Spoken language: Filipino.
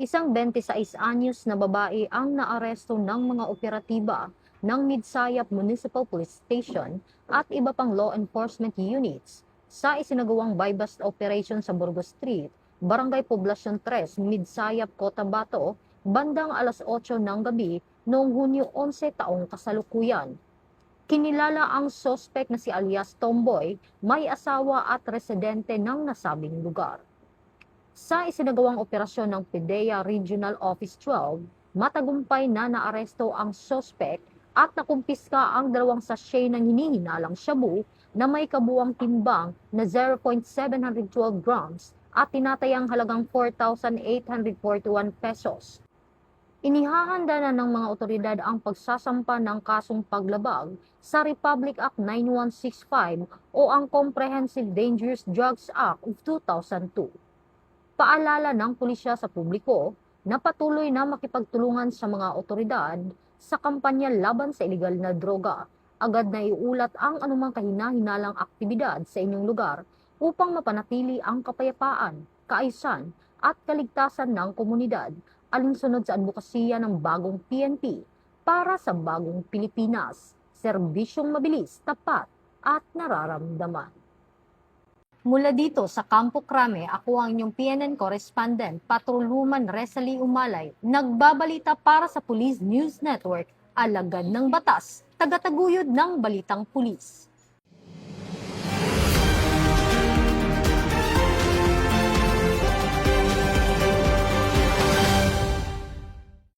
Isang 26 anyos na babae ang naaresto ng mga operatiba ng Midsayap Municipal Police Station at iba pang law enforcement units sa isinagawang buy-bust operation sa Burgos Street, Barangay Poblacion 3, Midsayap, Cotabato, bandang alas 8 ng gabi noong Hunyo 11 taong kasalukuyan. Kinilala ang sospek na si alias Tomboy, may asawa at residente ng nasabing lugar. Sa isinagawang operasyon ng PIDEA Regional Office 12, matagumpay na naaresto ang sospek at nakumpiska ang 2 sachet ng hinihinalang shabu na may kabuang timbang na 0.712 grams at tinatayang halagang 4,841 pesos. Inihahanda na ng mga otoridad ang pagsasampa ng kasong paglabag sa Republic Act 9165 o ang Comprehensive Dangerous Drugs Act of 2002. Paalala ng pulisya sa publiko na patuloy na makipagtulungan sa mga otoridad sa kampanya laban sa ilegal na droga. Agad na iulat ang anumang kahina-hinalang aktibidad sa inyong lugar upang mapanatili ang kapayapaan, kaayusan at kaligtasan ng komunidad, alinsunod sa advokasya ng bagong PNP para sa bagong Pilipinas. Serbisyong mabilis, tapat at nararamdaman. Mula dito sa Campo Crame, ako ang inyong PNN correspondent, Patroluman Resalie Umalay, nagbabalita para sa Police News Network, alagad ng batas, tagataguyod ng balitang pulis.